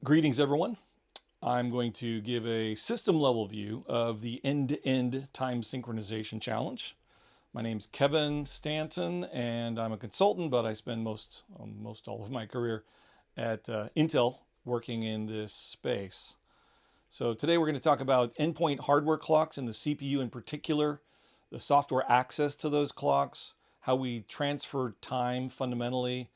Greetings, everyone. I'm going to give a system level view of the end-to-end time synchronization challenge. My name's Kevin Stanton, and I'm a consultant, but I spend most all of my career at Intel working in this space. So today we're going to talk about endpoint hardware clocks and the CPU in particular, the software access to those clocks, how we transfer time fundamentally,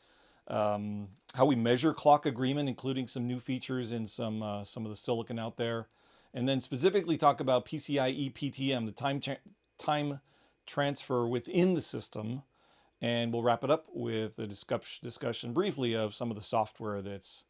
how we measure clock agreement, including some new features in some of the silicon out there, and then specifically talk about PCIe PTM, the time transfer within the system, and we'll wrap it up with a discussion briefly of some of the software that's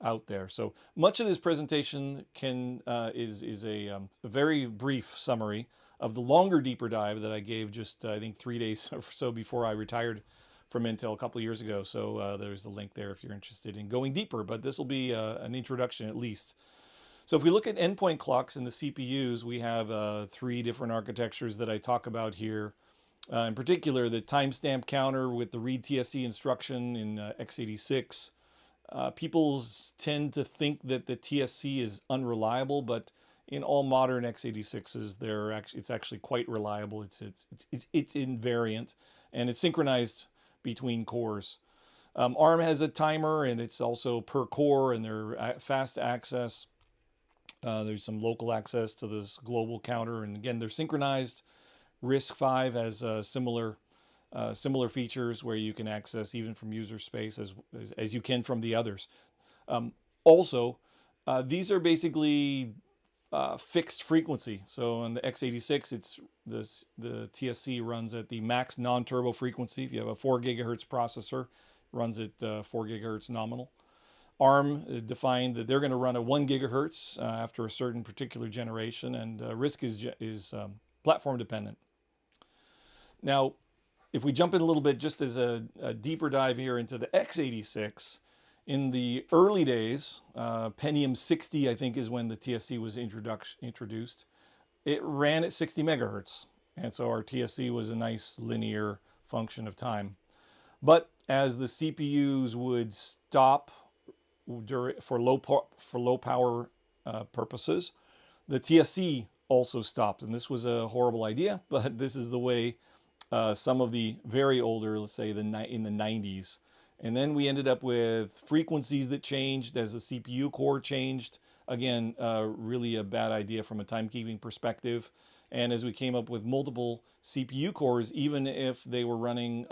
out there. So much of this presentation is a very brief summary of the longer deeper dive that I gave just I think 3 days or so before I retired from Intel a couple of years ago. So there's a link there if you're interested in going deeper, but this will be an introduction at least. So if we look at endpoint clocks in the CPUs, we have three different architectures that I talk about here. In particular, the timestamp counter with the read TSC instruction in x86. People tend to think that the TSC is unreliable, but in all modern x86s, it's actually quite reliable. It's invariant, and it's synchronized between cores. ARM has a timer, and it's also per core, and they're fast access. There's some local access to this global counter, and again, they're synchronized. RISC-V has similar features where you can access even from user space as you can from the others. Also, these are basically fixed frequency. So on the x86, the TSC runs at the max non-turbo frequency. If you have a 4 gigahertz processor, it runs at 4 gigahertz nominal. ARM defined that they're going to run at 1 gigahertz after a certain particular generation, and RISC is platform dependent. Now, if we jump in a little bit, just as a deeper dive here into the x86, in the early days, Pentium 60, I think, is when the TSC was introduced. It ran at 60 megahertz, and so our TSC was a nice linear function of time. But as the CPUs would stop for low power purposes, the TSC also stopped, and this was a horrible idea. But this is the way some of the very older, let's say in the 90s. And then we ended up with frequencies that changed as the CPU core changed. Again, really a bad idea from a timekeeping perspective. And as we came up with multiple CPU cores, even if they were running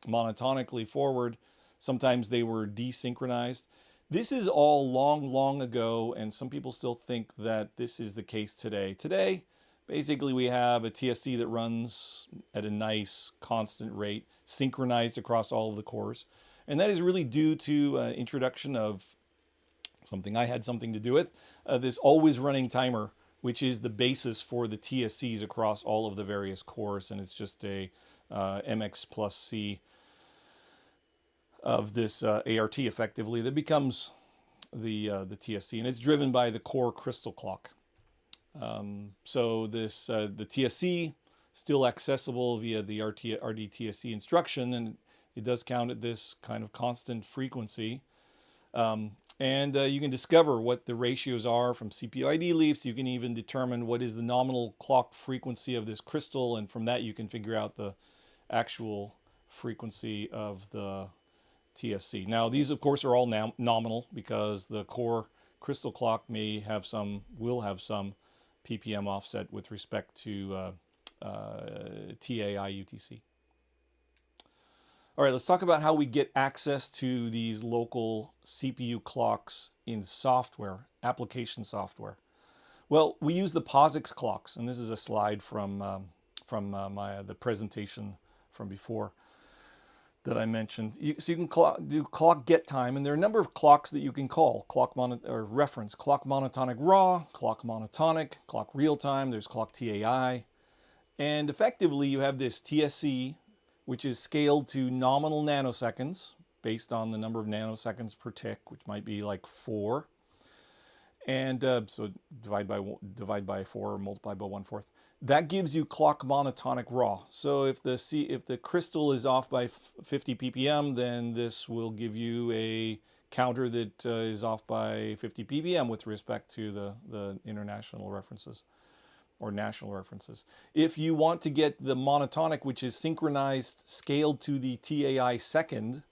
monotonically forward, sometimes they were desynchronized. This is all long ago, and some people still think that this is the case today. Today, basically, we have a TSC that runs at a nice constant rate, synchronized across all of the cores. And that is really due to introduction of something I had something to do with, this always running timer, which is the basis for the TSCs across all of the various cores. And it's just a MX plus C of this ART effectively that becomes the TSC. And it's driven by the core crystal clock. So this the TSC still accessible via the RDTSC instruction, and it does count at this kind of constant frequency. And you can discover what the ratios are from CPU ID leafs. You can even determine what is the nominal clock frequency of this crystal, and from that you can figure out the actual frequency of the TSC. Now these of course are all nominal because the core crystal clock will have some ppm offset with respect to TAI UTC. All right, let's talk about how we get access to these local CPU clocks in software, application software. Well, we use the POSIX clocks, and this is a slide from the presentation from before that I mentioned. So you can do clock get time, and there are a number of clocks that you can call. Clock monotonic raw, clock monotonic, clock real time, there's clock TAI. And effectively you have this TSC, which is scaled to nominal nanoseconds based on the number of nanoseconds per tick, which might be like 4. And so divide by 4 or multiply by 1/4. That gives you clock monotonic raw. So if the crystal is off by 50 ppm, then this will give you a counter that is off by 50 ppm with respect to the international references or national references. If you want to get the monotonic, which is synchronized, scaled to the TAI second,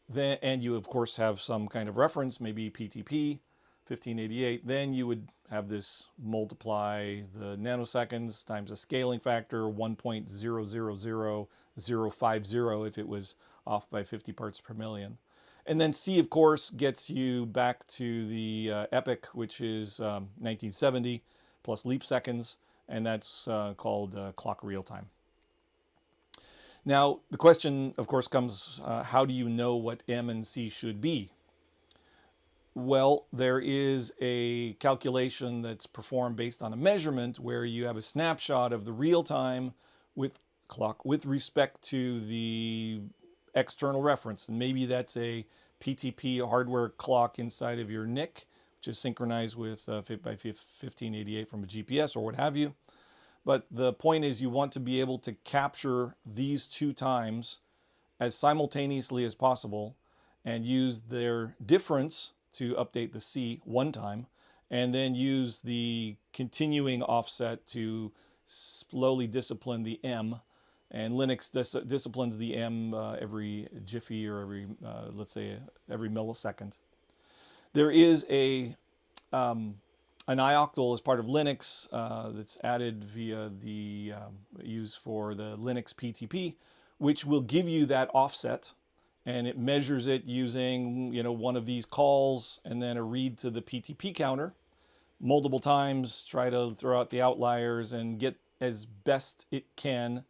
then, and you of course have some kind of reference, maybe PTP 1588, then you would have this multiply the nanoseconds times a scaling factor 1.000050 if it was off by 50 parts per million. And then C, of course, gets you back to the epoch, which is 1970 plus leap seconds, and that's called clock real time. Now, the question, of course, comes, how do you know what M and C should be? Well, there is a calculation that's performed based on a measurement where you have a snapshot of the real time with clock with respect to the external reference. And maybe that's a PTP hardware clock inside of your NIC, which is synchronized with by 1588 from a GPS or what have you. But the point is you want to be able to capture these two times as simultaneously as possible and use their difference to update the C one time, and then use the continuing offset to slowly discipline the M. And Linux disciplines the M every jiffy or every, let's say, every millisecond. There is an ioctl as part of Linux that's added via the use for the Linux PTP, which will give you that offset, and it measures it using one of these calls and then a read to the PTP counter multiple times, try to throw out the outliers and get as best it can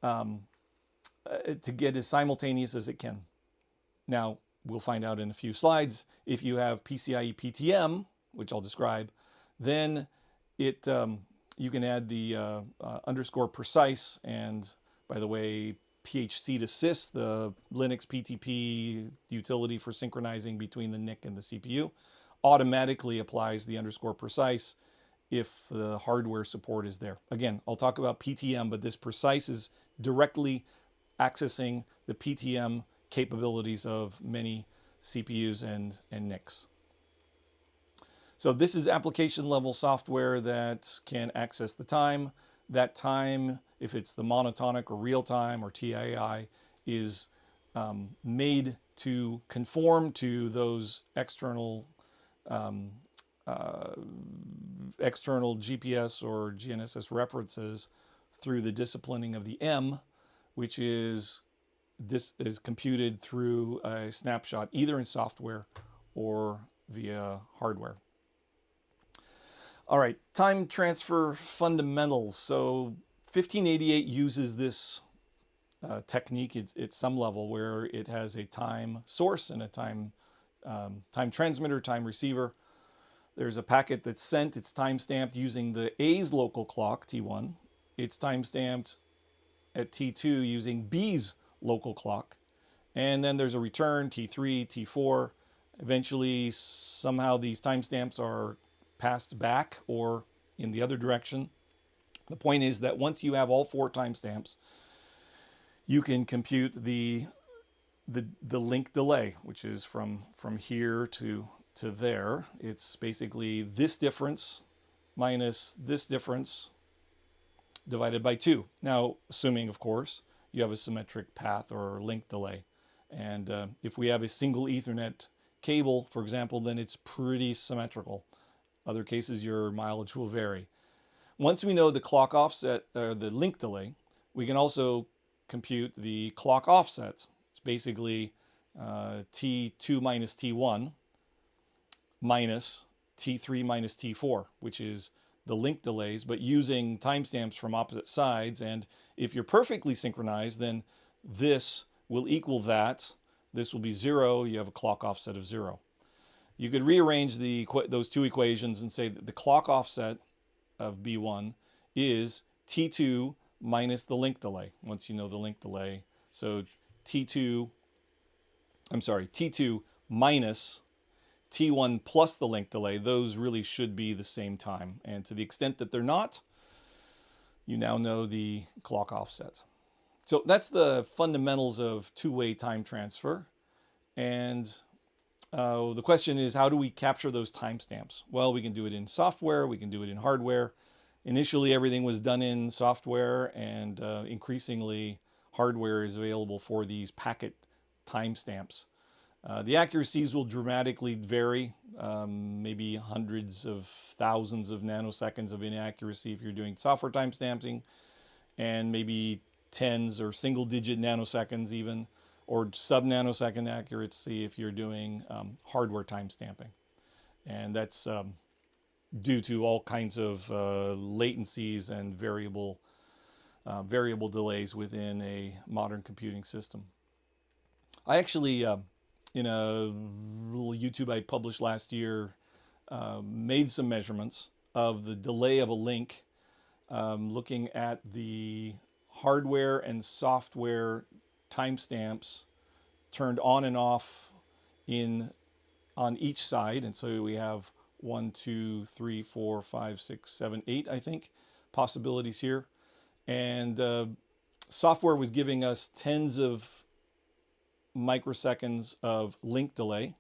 to get as simultaneous as it can. Now, we'll find out in a few slides, if you have PCIe PTM, which I'll describe, then it you can add the underscore precise, and by the way, PHC to sys, the Linux PTP utility for synchronizing between the NIC and the CPU, automatically applies the underscore precise if the hardware support is there. Again, I'll talk about PTM, but this precise is directly accessing the PTM capabilities of many CPUs and NICs. So this is application level software that can access the time. That time, if it's the monotonic or real time or TAI, is made to conform to those external GPS or GNSS references through the disciplining of the M, which is computed through a snapshot either in software or via hardware. All right, time transfer fundamentals. So 1588 uses this technique at some level where it has a time source and a time transmitter, time receiver. There's a packet that's sent. It's time-stamped using the A's local clock, T1. It's time-stamped at T2 using B's local clock. And then there's a return, T3, T4. Eventually, somehow these timestamps are passed back or in the other direction. The point is that once you have all four timestamps, you can compute the link delay, which is from here to there. It's basically this difference minus this difference divided by 2. Now, assuming, of course, you have a symmetric path or link delay. And if we have a single Ethernet cable, for example, then it's pretty symmetrical. Other cases, your mileage will vary. Once we know the clock offset, or the link delay, we can also compute the clock offset. It's basically T2 minus T1 minus T3 minus T4, which is the link delays, but using timestamps from opposite sides. And if you're perfectly synchronized, then this will equal that. This will be 0. You have a clock offset of 0. You could rearrange those two equations and say that the clock offset of B1 is T2 minus the link delay, once you know the link delay. So T2 minus T1 plus the link delay, those really should be the same time. And to the extent that they're not, you now know the clock offset. So that's the fundamentals of two-way time transfer. And the question is, how do we capture those timestamps? Well, we can do it in software, we can do it in hardware. Initially, everything was done in software, and increasingly, hardware is available for these packet timestamps. The accuracies will dramatically vary, maybe hundreds of thousands of nanoseconds of inaccuracy if you're doing software timestamping, and maybe tens or single digit nanoseconds even, or sub nanosecond accuracy if you're doing hardware timestamping. And that's due to all kinds of latencies and variable delays within a modern computing system. I actually, in a little YouTube I published last year, made some measurements of the delay of a link, looking at the hardware and software timestamps turned on and off on each side. And so we have 1, 2, 3, 4, 5, 6, 7, 8, I think, possibilities here. And software was giving us tens of microseconds of link delay,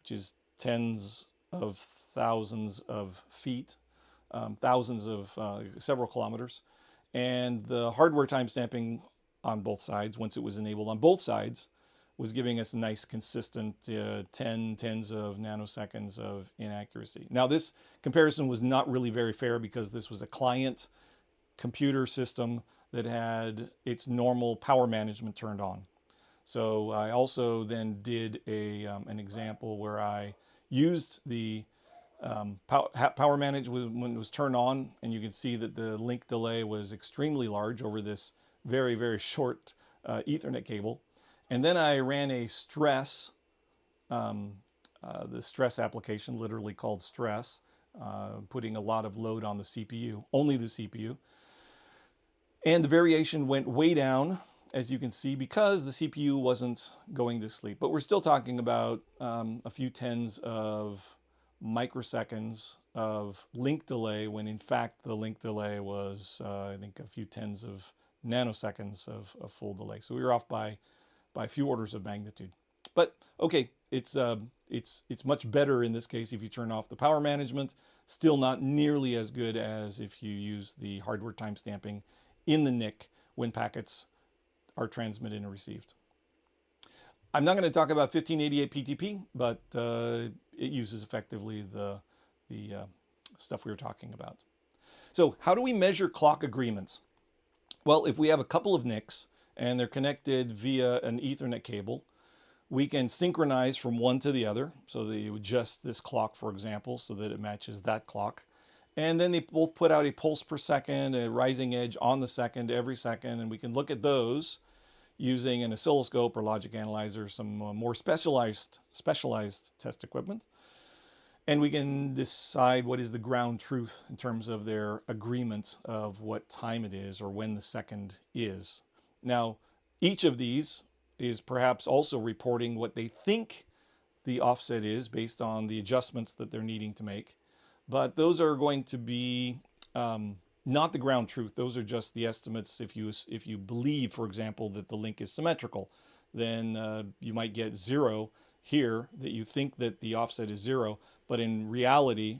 which is tens of thousands of feet, thousands of several kilometers. And the hardware timestamping on both sides, once it was enabled on both sides, was giving us a nice consistent tens of nanoseconds of inaccuracy. Now, this comparison was not really very fair because this was a client computer system that had its normal power management turned on. So I also then did an example where I used the power management when it was turned on, and you can see that the link delay was extremely large over this very, very short Ethernet cable. And then I ran a stress, the stress application, literally called stress, putting a lot of load on the CPU, only the CPU. And the variation went way down, as you can see, because the CPU wasn't going to sleep. But we're still talking about a few tens of microseconds of link delay, when in fact the link delay was, I think, a few tens of nanoseconds of full delay. So we were off by a few orders of magnitude. But okay, it's much better in this case if you turn off the power management. Still not nearly as good as if you use the hardware timestamping in the NIC when packets are transmitted and received. I'm not going to talk about 1588 PTP, but it uses effectively the stuff we were talking about. So how do we measure clock agreements? Well, if we have a couple of NICs and they're connected via an Ethernet cable, we can synchronize from one to the other. So that you adjust this clock, for example, so that it matches that clock. And then they both put out a pulse per second, a rising edge on the second every second, and we can look at those using an oscilloscope or logic analyzer, some more specialized test equipment. And we can decide what is the ground truth in terms of their agreement of what time it is or when the second is. Now, each of these is perhaps also reporting what they think the offset is based on the adjustments that they're needing to make. But those are going to be not the ground truth. Those are just the estimates. If you believe, for example, that the link is symmetrical, then you might get 0 here, that you think that the offset is 0, but in reality,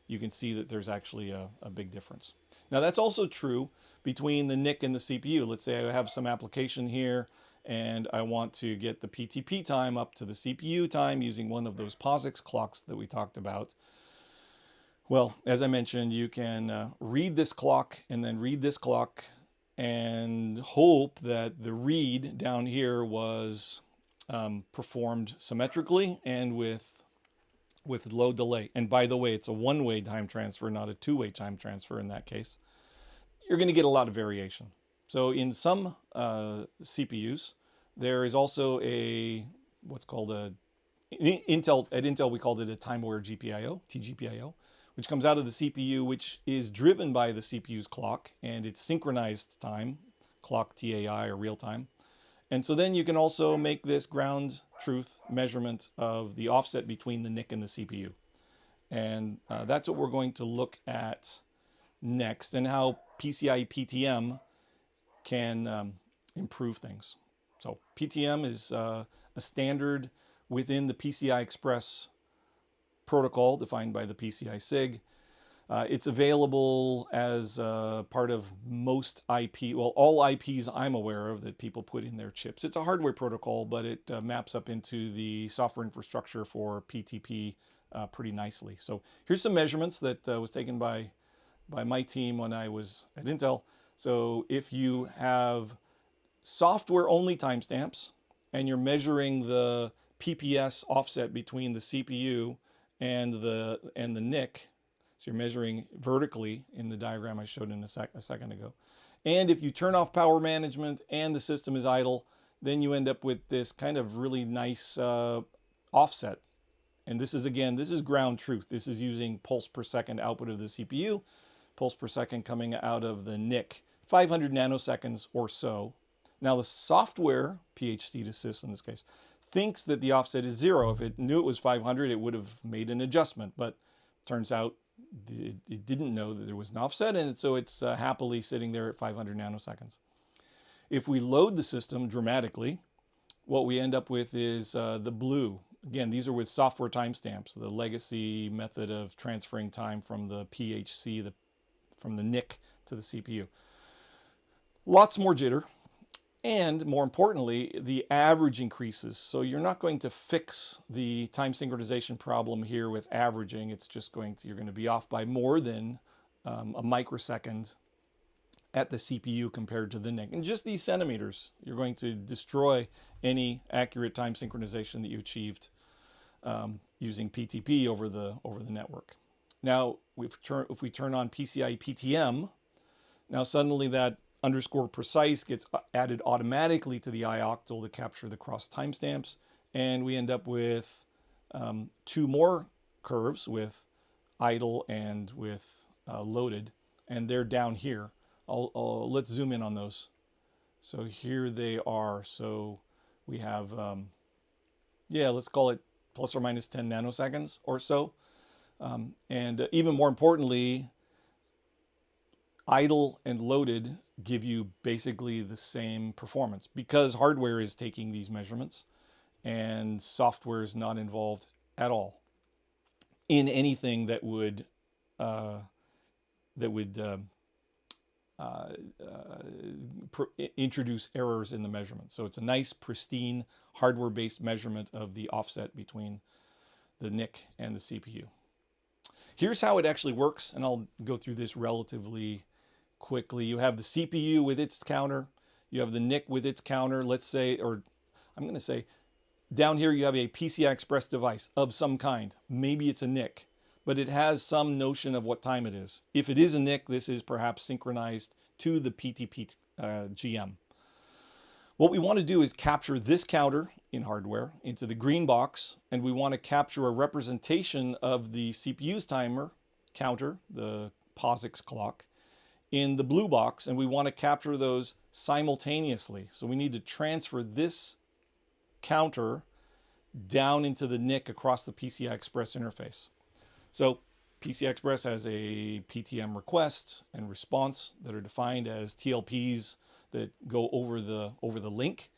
you can see that there's actually a big difference. Now, that's also true between the NIC and the CPU. Let's say I have some application here, and I want to get the PTP time up to the CPU time using one of those POSIX clocks that we talked about. Well, as I mentioned, you can read this clock and then read this clock and hope that the read down here was performed symmetrically and with low delay. And by the way, it's a one-way time transfer, not a two-way time transfer in that case. You're going to get a lot of variation. So in some CPUs, there is also what's called at Intel we called it a time-aware GPIO, TGPIO, which comes out of the CPU, which is driven by the CPU's clock, and it's synchronized time, clock TAI or real time. And so then you can also make this ground truth measurement of the offset between the NIC and the CPU. And that's what we're going to look at next, and how PCIe PTM can improve things. So PTM is a standard within the PCI Express protocol defined by the PCI SIG. It's available as part of most IP, well, all IPs I'm aware of that people put in their chips. It's a hardware protocol, but it maps up into the software infrastructure for PTP pretty nicely. So here's some measurements that was taken by my team when I was at Intel. So if you have software-only timestamps and you're measuring the PPS offset between the CPU and the NIC, so you're measuring vertically in the diagram I showed in a second ago. And if you turn off power management and the system is idle, then you end up with this kind of really nice offset. And this is, again, this is ground truth. This is using pulse per second output of the CPU, pulse per second coming out of the NIC, 500 nanoseconds or so. Now the software, PHC to sys in this case, thinks that the offset is 0. If it knew it was 500, it would have made an adjustment, but turns out it didn't know that there was an offset, and so it's happily sitting there at 500 nanoseconds. If we load the system dramatically, what we end up with is the blue. Again, these are with software timestamps, the legacy method of transferring time from the PHC, from the NIC to the CPU. Lots more jitter. And more importantly, the average increases. So you're not going to fix the time synchronization problem here with averaging. It's just you're going to be off by more than a microsecond at the CPU compared to the NIC. And just these centimeters, you're going to destroy any accurate time synchronization that you achieved using PTP over the network. Now, if we turn on PCI PTM, now suddenly that _precise gets added automatically to the ioctal to capture the cross timestamps, and we end up with 2 more curves with idle and with loaded, and they're down here. Let's zoom in on those. So here they are. So we have, let's call it plus or minus 10 nanoseconds or so. And even more importantly, idle and loaded give you basically the same performance because hardware is taking these measurements and software is not involved at all in anything that would introduce errors in the measurement. So it's a nice, pristine, hardware-based measurement of the offset between the NIC and the CPU. Here's how it actually works, and I'll go through this relatively quickly. You have the CPU with its counter, you have the NIC with its counter, let's say, or I'm going to say, down here you have a PCI Express device of some kind. Maybe it's a NIC, but it has some notion of what time it is. If it is a NIC, this is perhaps synchronized to the PTP GM. What we want to do is capture this counter in hardware into the green box, and we want to capture a representation of the CPU's timer counter, the POSIX clock, in the blue box, and we want to capture those simultaneously. So we need to transfer this counter down into the NIC across the PCI Express interface. So PCI Express has a PTM request and response that are defined as TLPs that go over the link.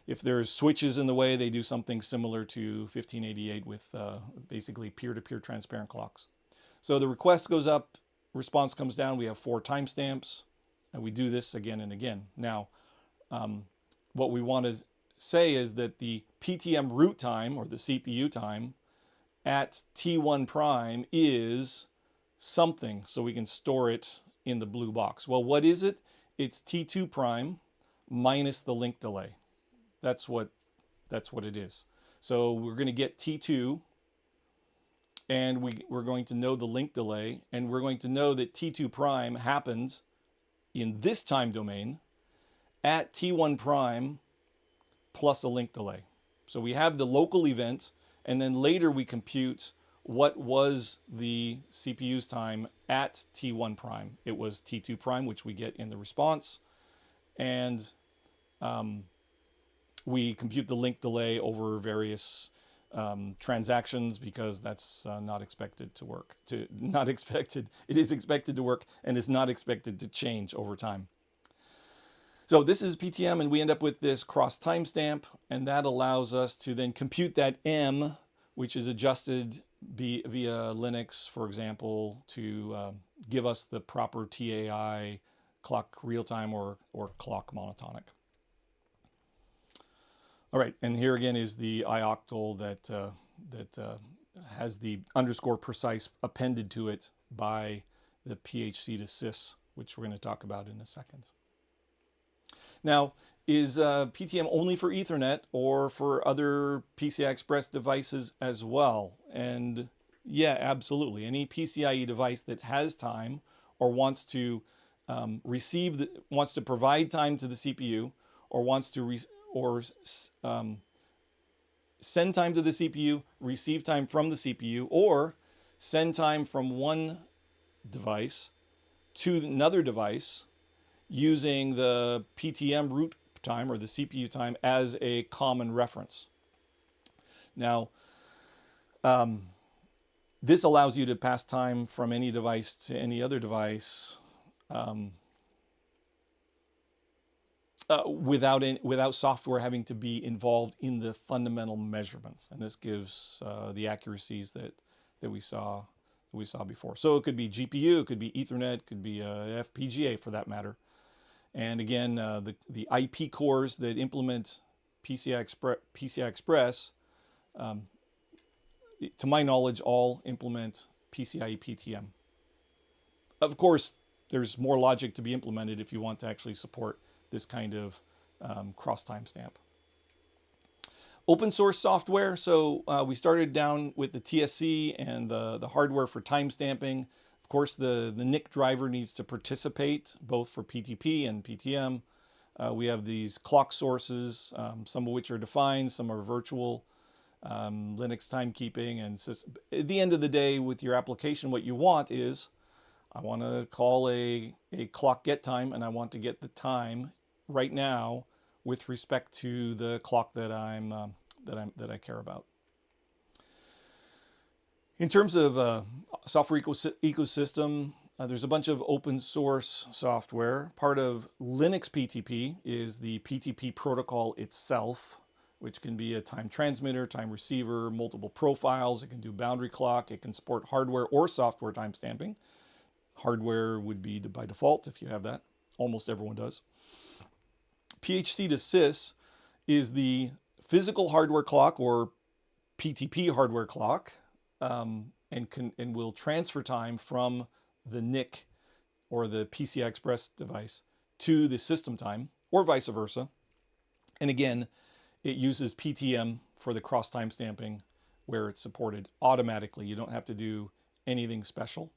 If there's switches in the way, they do something similar to 1588 with basically peer-to-peer transparent clocks. So the request goes up, response comes down, we have 4 timestamps, and we do this again and again. Now, what we want to say is that the PTM root time, or the CPU time, at T1 prime is something, so we can store it in the blue box. Well, what is it? It's T2 prime minus the link delay. That's what it is. So we're going to get T2, and we're going to know the link delay, and we're going to know that T2 prime happened in this time domain at T1 prime plus a link delay. So we have the local event, and then later we compute what was the CPU's time at T1 prime. It was T2 prime, which we get in the response, and we compute the link delay over various transactions because that's not expected to work. It is expected to work and is not expected to change over time. So this is PTM, and we end up with this cross timestamp, and that allows us to then compute that M, which is adjusted via Linux, for example, to give us the proper TAI clock real time or clock monotonic. All right, and here again is the ioctal that has the underscore precise appended to it by the PHC to sys, which we're going to talk about in a second. Now, is PTM only for Ethernet or for other PCI Express devices as well? And yeah, absolutely. Any PCIe device that has time or wants to wants to provide time to the CPU, or wants to send time to the CPU, receive time from the CPU, or send time from one device to another device using the PTM root time or the CPU time as a common reference. Now, this allows you to pass time from any device to any other device without software having to be involved in the fundamental measurements, and this gives the accuracies that we saw before. So it could be GPU, it could be Ethernet, it could be FPGA for that matter. And again, the IP cores that implement PCI Express, to my knowledge, all implement PCIe PTM. Of course, there's more logic to be implemented if you want to actually support this kind of cross timestamp. Open source software. So we started down with the TSC and the hardware for timestamping. Of course, the NIC driver needs to participate both for PTP and PTM. We have these clock sources, some of which are defined, some are virtual, Linux timekeeping. And at the end of the day, with your application, what you want is, I want to call a clock get time, and I want to get the time right now with respect to the clock that I care about. In terms of software ecosystem, there's a bunch of open source software. Part of Linux PTP is the PTP protocol itself, which can be a time transmitter, time receiver, multiple profiles. It can do boundary clock. It can support hardware or software timestamping. Hardware would be by default if you have that. Almost everyone does. PHC to sys is the physical hardware clock, or PTP hardware clock, and will transfer time from the NIC or the PCI Express device to the system time, or vice versa. And again, it uses PTM for the cross timestamping where it's supported automatically. You don't have to do anything special.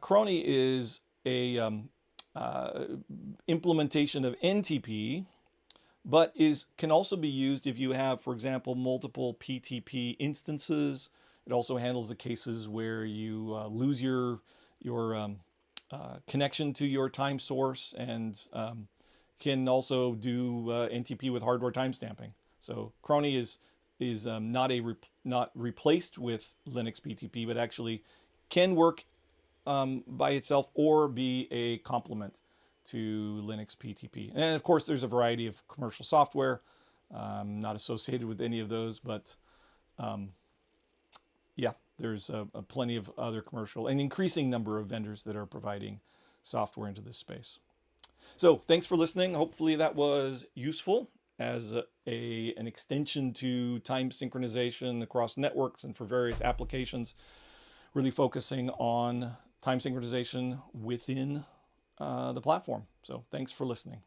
Crony is a implementation of NTP, but can also be used if you have, for example, multiple PTP instances. It also handles the cases where you lose your connection to your time source, and can also do NTP with hardware timestamping. So Crony is not replaced with Linux PTP, but actually can work by itself or be a complement to Linux PTP. And of course, there's a variety of commercial software. Not associated with any of those, but yeah, there's plenty of other commercial, an increasing number of vendors that are providing software into this space. So thanks for listening. Hopefully that was useful as an extension to time synchronization across networks and for various applications, really focusing on time synchronization within the platform. So thanks for listening.